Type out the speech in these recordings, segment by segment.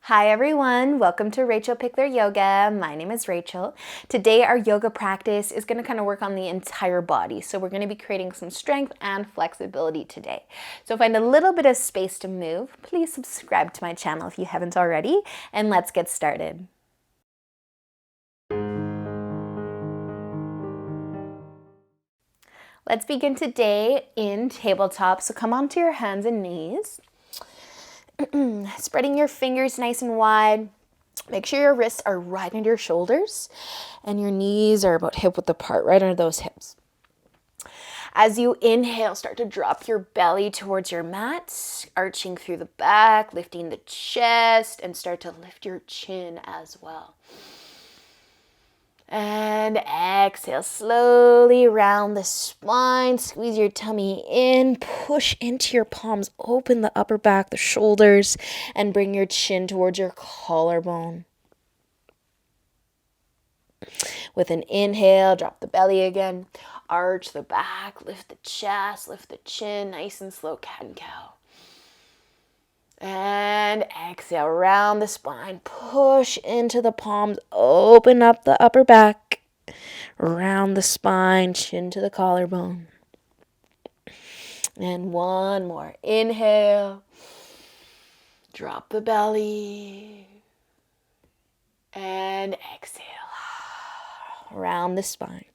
Hi everyone, welcome to Rachel Pichler Yoga. My name is Rachel. Today our yoga practice is going to kind of work on the entire body. So we're going to be creating some strength and flexibility today. So find a little bit of space to move. Please subscribe to my channel if you haven't already, and let's get started. Let's begin today in tabletop. So come onto your hands and knees. Spreading your fingers nice and wide. Make sure your wrists are right under your shoulders and your knees are about hip width apart, right under those hips. As you inhale, start to drop your belly towards your mat, arching through the back, lifting the chest, and start to lift your chin as well. And exhale, slowly round the spine, squeeze your tummy in, push into your palms, open the upper back, the shoulders, and bring your chin towards your collarbone. With an inhale, drop the belly again, arch the back, lift the chest, lift the chin, nice and slow, cat and cow. And exhale, round the spine, push into the palms, open up the upper back, round the spine, chin to the collarbone. And one more, inhale, drop the belly, and exhale, round the spine.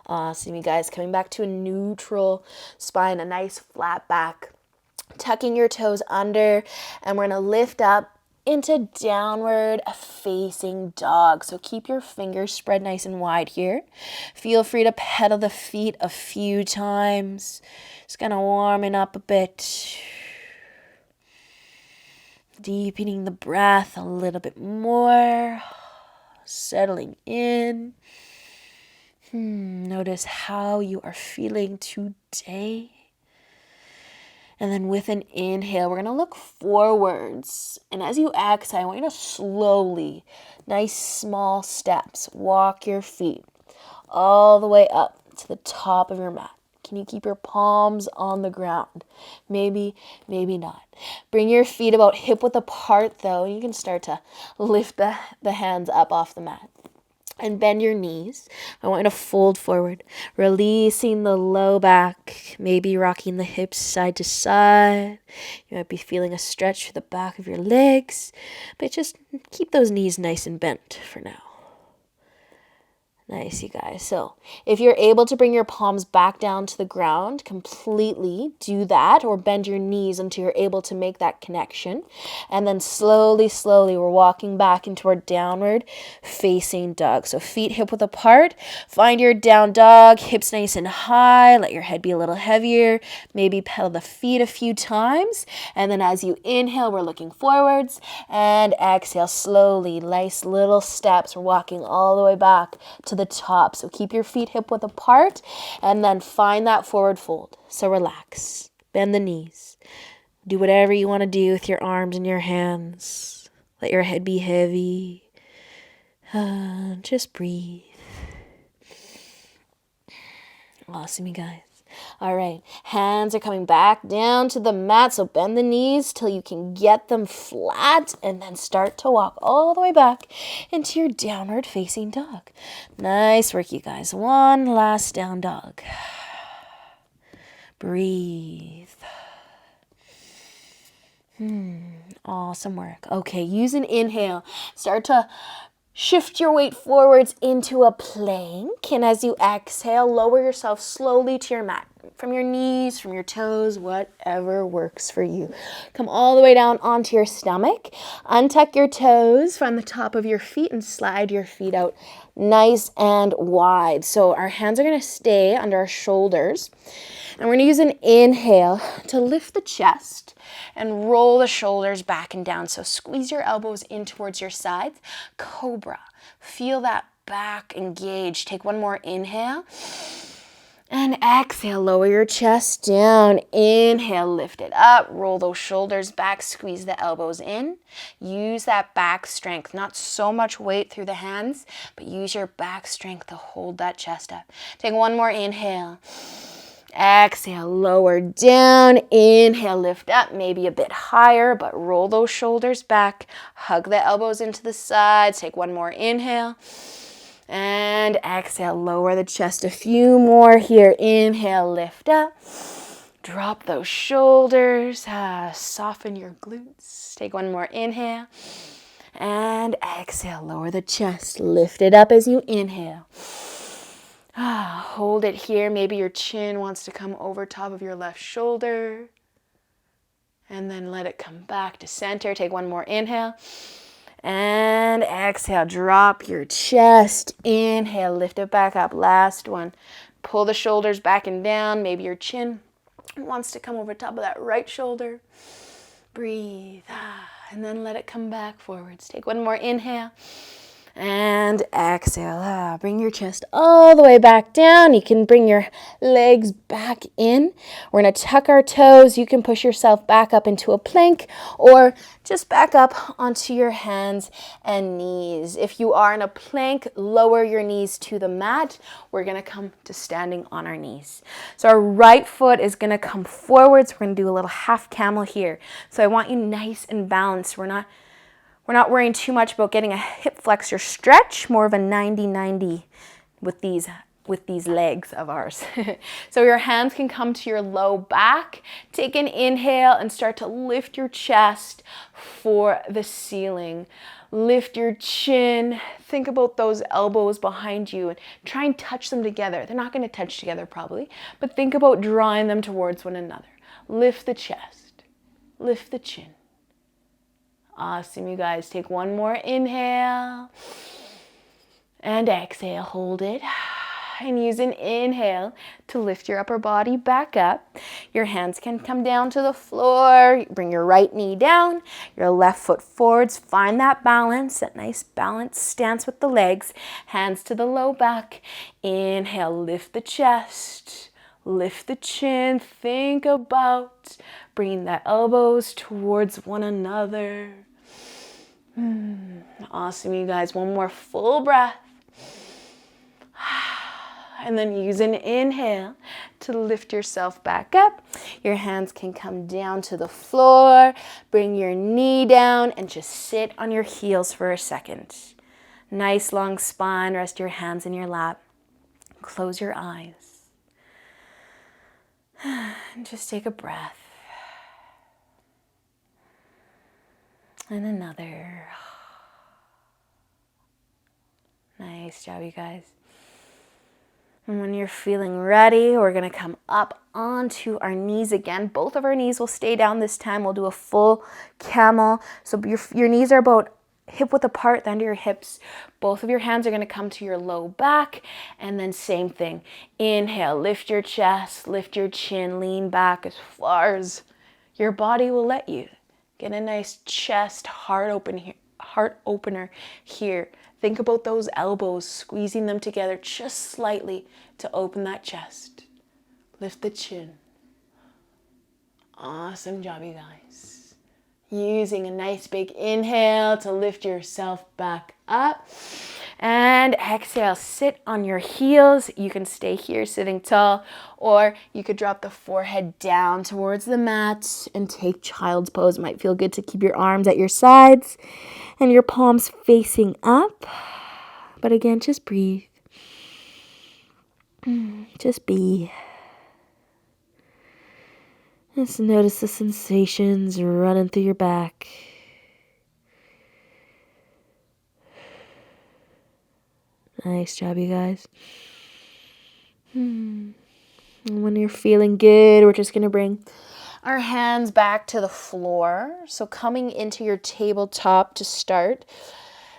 Awesome, you guys. Coming back to a neutral spine, a nice flat back. Tucking your toes under, and we're going to lift up into downward facing dog. So keep your fingers spread nice and wide here. Feel free to pedal the feet a few times. Just kind of warming up a bit. Deepening the breath a little bit more. Settling in. Notice how you are feeling today. And then with an inhale, we're going to look forwards. And as you exhale, I want you to slowly, nice small steps, walk your feet all the way up to the top of your mat. Can you keep your palms on the ground? Maybe, maybe not. Bring your feet about hip width apart though. You can start to lift the hands up off the mat. And bend your knees. I want you to fold forward, releasing the low back, maybe rocking the hips side to side. You might be feeling a stretch through the back of your legs, but just keep those knees nice and bent for now. Nice, you guys. So if you're able to bring your palms back down to the ground completely, do that, or bend your knees until you're able to make that connection. And then slowly, we're walking back into our downward facing dog. So feet hip width apart. Find your down dog, hips nice and high. Let your head be a little heavier. Maybe pedal the feet a few times. And then as you inhale, we're looking forwards. And exhale slowly, nice little steps. We're walking all the way back to the top. So keep your feet hip width apart and then find that forward fold. So relax, bend the knees, do whatever you want to do with your arms and your hands. Let your head be heavy. Just breathe. Awesome, you guys. All right, hands are coming back down to the mat, so bend the knees till you can get them flat and then start to walk all the way back into your downward facing dog. Nice work, you guys. One last down dog. Breathe. Awesome work. Okay, use an inhale. Start to shift your weight forwards into a plank, and as you exhale, lower yourself slowly to your mat. From your knees, from your toes, whatever works for you. Come all the way down onto your stomach. Untuck your toes from the top of your feet and slide your feet out nice and wide. So our hands are going to stay under our shoulders. And we're going to use an inhale to lift the chest and roll the shoulders back and down. So squeeze your elbows in towards your sides. Cobra. Feel that back engage. Take one more inhale. And exhale, lower your chest down. Inhale, lift it up. Roll those shoulders back. Squeeze the elbows in. Use that back strength. Not so much weight through the hands, but use your back strength to hold that chest up. Take one more inhale. Exhale, lower down. Inhale, lift up, maybe a bit higher, but roll those shoulders back. Hug the elbows into the sides. Take one more inhale. And exhale, lower the chest a few more here. Inhale, lift up. Drop those shoulders. Soften your glutes. Take one more inhale. And exhale, lower the chest. Lift it up as you inhale. Hold it here. Maybe your chin wants to come over top of your left shoulder. And then let it come back to center. Take one more inhale. And exhale, drop your chest. Inhale, lift it back up. Last one. Pull the shoulders back and down. Maybe your chin wants to come over top of that right shoulder. Breathe. And then let it come back forwards. Take one more inhale. And exhale. Bring your chest all the way back down. You can bring your legs back in. We're going to tuck our toes. You can push yourself back up into a plank or just back up onto your hands and knees. If you are in a plank, lower your knees to the mat. We're going to come to standing on our knees. So our right foot is going to come forwards. We're going to do a little half camel here. So I want you nice and balanced. We're not worrying too much about getting a hip flexor stretch, more of a 90-90 with these legs of ours. So your hands can come to your low back. Take an inhale and start to lift your chest for the ceiling. Lift your chin. Think about those elbows behind you and try and touch them together. They're not going to touch together probably, but think about drawing them towards one another. Lift the chest. Lift the chin. Awesome, you guys. Take one more inhale and exhale. Hold it. And use an inhale to lift your upper body back up. Your hands can come down to the floor. Bring your right knee down, your left foot forwards. Find that balance, that nice balanced stance with the legs. Hands to the low back. Inhale, lift the chest. Lift the chin. Think about bringing the elbows towards one another. Awesome, you guys. One more full breath. And then use an inhale to lift yourself back up. Your hands can come down to the floor. Bring your knee down and just sit on your heels for a second. Nice long spine. Rest your hands in your lap. Close your eyes. And just take a breath. And another. Nice job, you guys. And when you're feeling ready, we're going to come up onto our knees again. Both of our knees will stay down this time. We'll do a full camel. So your knees are about hip width apart, the end of your hips. Both of your hands are going to come to your low back. And then same thing. Inhale, lift your chest, lift your chin, lean back as far as your body will let you. Get a nice chest, heart opener here. Think about those elbows, squeezing them together just slightly to open that chest. Lift the chin. Awesome job, you guys. Using a nice big inhale to lift yourself back up. And exhale, sit on your heels. You can stay here sitting tall, or you could drop the forehead down towards the mat and take child's pose. It might feel good to keep your arms at your sides and your palms facing up. But again, just breathe. Just be. Just notice the sensations running through your back. Nice job, you guys. And when you're feeling good, we're just going to bring our hands back to the floor. So coming into your tabletop to start.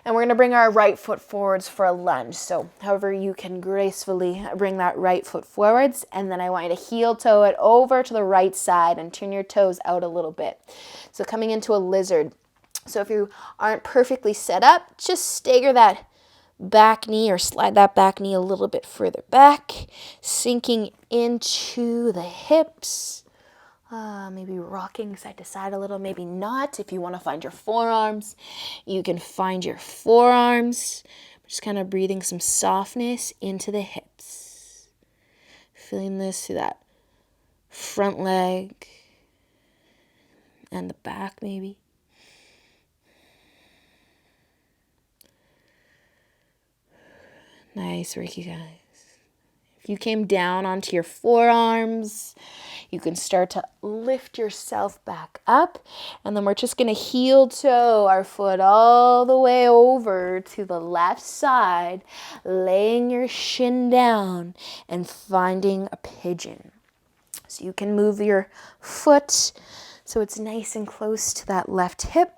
And we're going to bring our right foot forwards for a lunge. So however you can gracefully bring that right foot forwards. And then I want you to heel toe it over to the right side and turn your toes out a little bit. So coming into a lizard. So if you aren't perfectly set up, just stagger that back knee or slide that back knee a little bit further back, sinking into the hips. Maybe rocking side to side a little, maybe not. If you want to find your forearms, you can find your forearms. Just kind of breathing some softness into the hips. Feeling this through that front leg and the back maybe. Nice work, you guys. If you came down onto your forearms, you can start to lift yourself back up. And then we're just going to heel toe our foot all the way over to the left side, laying your shin down and finding a pigeon. So you can move your foot so it's nice and close to that left hip.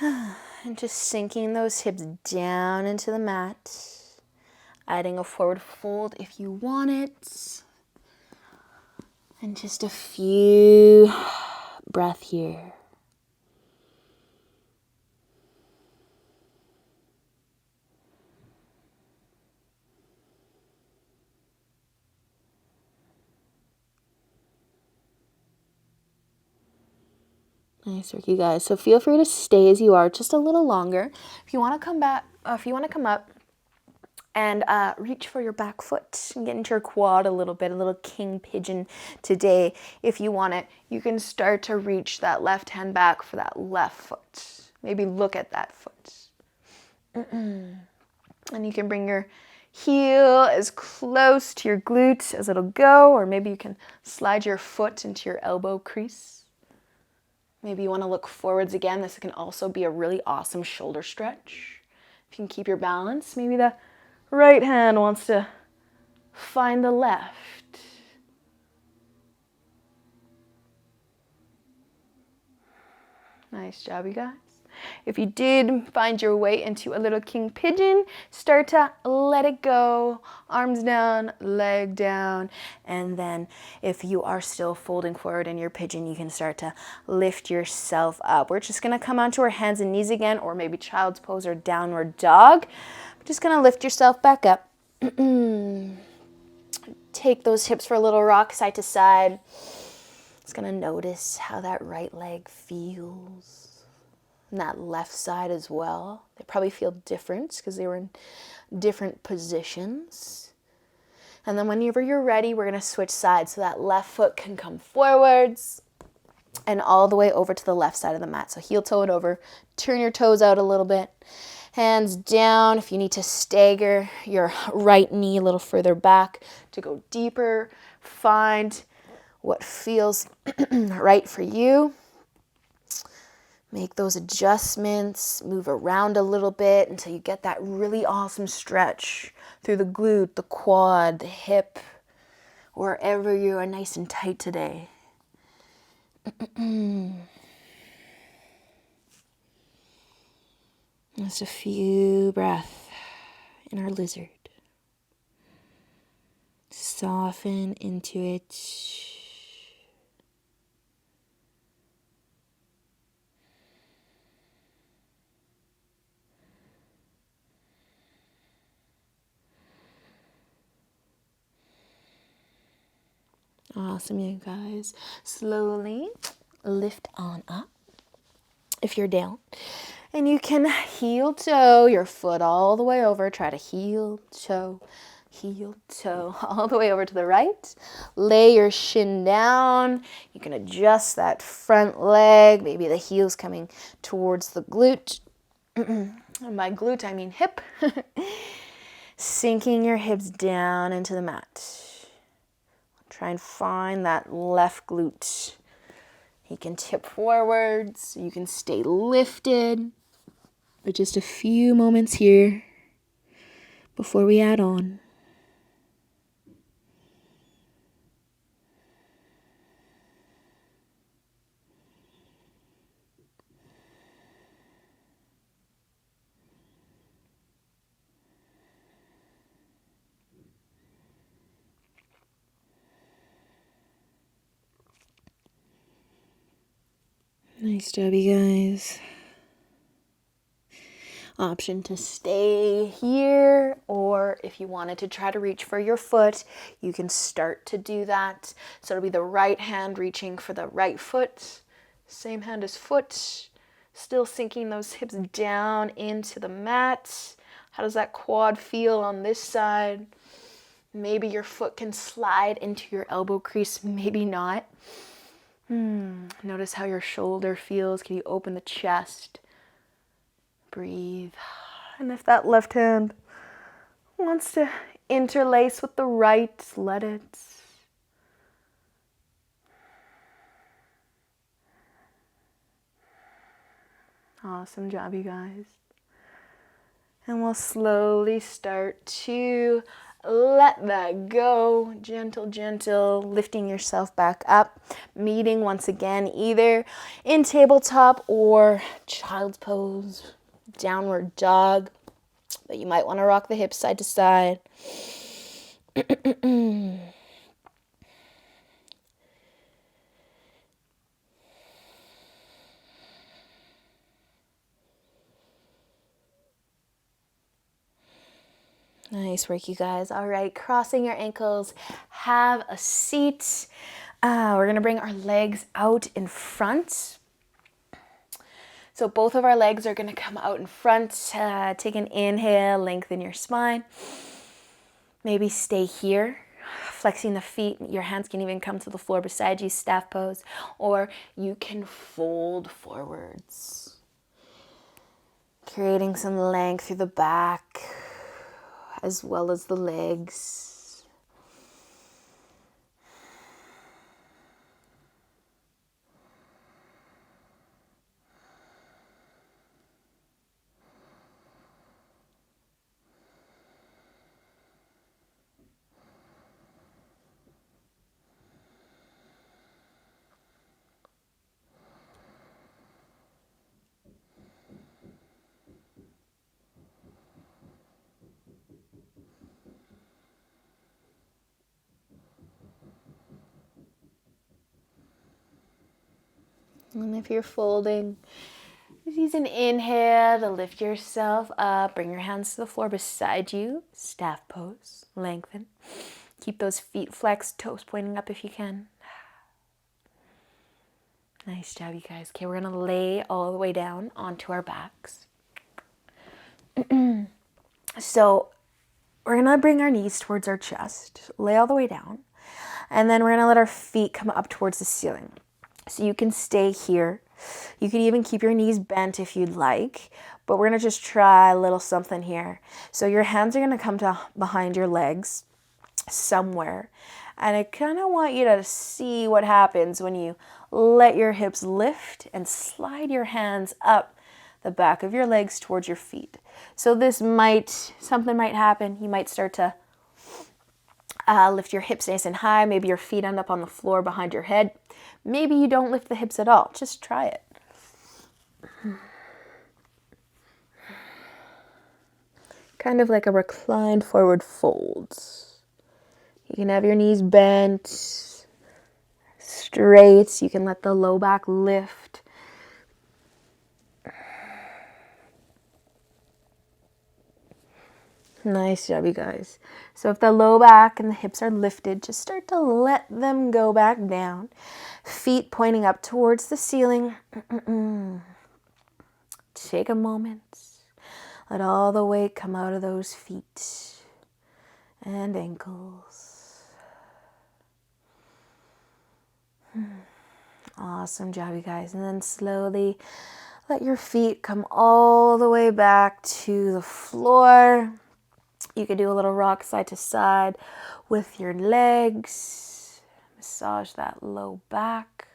And just sinking those hips down into the mat. Adding a forward fold if you want it. And just a few breath here. Nice work, you guys. So feel free to stay as you are just a little longer. If you want to come back, if you want to come up and reach for your back foot and get into your quad a little bit, a little king pigeon today. If you want it, you can start to reach that left hand back for that left foot. Maybe look at that foot. And you can bring your heel as close to your glute as it'll go, or maybe you can slide your foot into your elbow crease. Maybe you want to look forwards again. This can also be a really awesome shoulder stretch. If you can keep your balance, maybe the right hand wants to find the left. Nice job, you guys. If you did find your way into a little king pigeon, start to let it go. Arms down, leg down. And then if you are still folding forward in your pigeon, you can start to lift yourself up. We're just going to come onto our hands and knees again, or maybe child's pose or downward dog. We're just going to lift yourself back up. Take those hips for a little rock side to side. Just going to notice how that right leg feels. And that left side as well. They probably feel different because they were in different positions. And then whenever you're ready, we're going to switch sides so that left foot can come forwards and all the way over to the left side of the mat. So heel toe it over, turn your toes out a little bit, hands down. If you need to stagger your right knee a little further back to go deeper, find what feels right for you. Make those adjustments, move around a little bit until you get that really awesome stretch through the glute, the quad, the hip, wherever you are nice and tight today. Just a few breaths in our lizard. Soften into it. Awesome, you guys. Slowly lift on up if you're down. And you can heel toe your foot all the way over. Try to heel toe all the way over to the right. Lay your shin down. You can adjust that front leg. Maybe the heel's coming towards the glute. And by glute, I mean hip. Sinking your hips down into the mat. Try and find that left glute. You can tip forwards. You can stay lifted. For just a few moments here before we add on. Nice job, you guys. Option to stay here, or if you wanted to try to reach for your foot, you can start to do that. So it'll be the right hand reaching for the right foot, same hand as foot, still sinking those hips down into the mat. How does that quad feel on this side? Maybe your foot can slide into your elbow crease, maybe not. Notice how your shoulder feels. Can you open the chest? Breathe. And if that left hand wants to interlace with the right, let it. Awesome job, you guys. And we'll slowly start to let that go. Gentle, gentle, lifting yourself back up. Meeting once again, either in tabletop or child's pose, downward dog. But you might want to rock the hips side to side. Nice work, you guys. All right, crossing your ankles, have a seat. We're going to bring our legs out in front. So both of our legs are going to come out in front. Take an inhale, lengthen your spine. Maybe stay here, flexing the feet. Your hands can even come to the floor beside you, staff pose. Or you can fold forwards, creating some length through the back, as well as the legs. And if you're folding, just use an inhale to lift yourself up. Bring your hands to the floor beside you. Staff pose. Lengthen. Keep those feet flexed, toes pointing up if you can. Nice job, you guys. Okay, we're going to lay all the way down onto our backs. So we're going to bring our knees towards our chest. Lay all the way down. And then we're going to let our feet come up towards the ceiling. So you can stay here. You can even keep your knees bent if you'd like, but we're going to just try a little something here. So your hands are going to come to behind your legs somewhere. And I kind of want you to see what happens when you let your hips lift and slide your hands up the back of your legs towards your feet. So something might happen. You might start to lift your hips nice and high. Maybe your feet end up on the floor behind your head. Maybe you don't lift the hips at all. Just try it. Kind of like a reclined forward fold. You can have your knees bent, straight. You can let the low back lift. Nice job, you guys. So if the low back and the hips are lifted, just start to let them go back down. Feet pointing up towards the ceiling. Take a moment. Let all the weight come out of those feet and ankles. Awesome job, you guys. And then slowly let your feet come all the way back to the floor. You could do a little rock side to side with your legs. Massage that low back.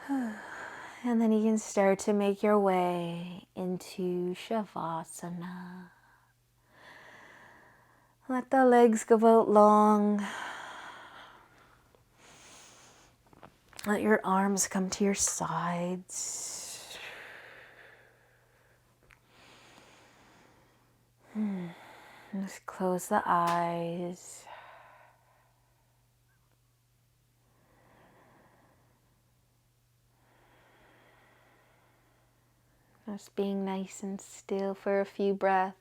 And then you can start to make your way into Shavasana. Let the legs go out long. Let your arms come to your sides. Just close the eyes. Just being nice and still for a few breaths.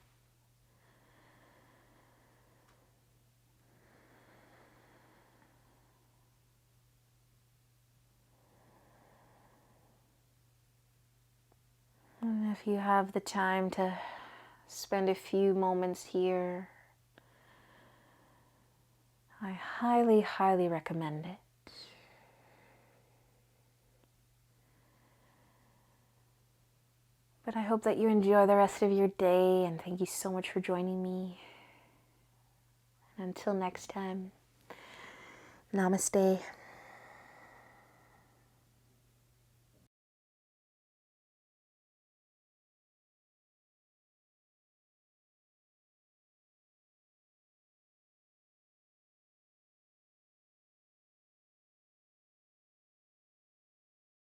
And if you have the time to spend a few moments here, I highly, highly recommend it. But I hope that you enjoy the rest of your day, and thank you so much for joining me. And until next time, namaste.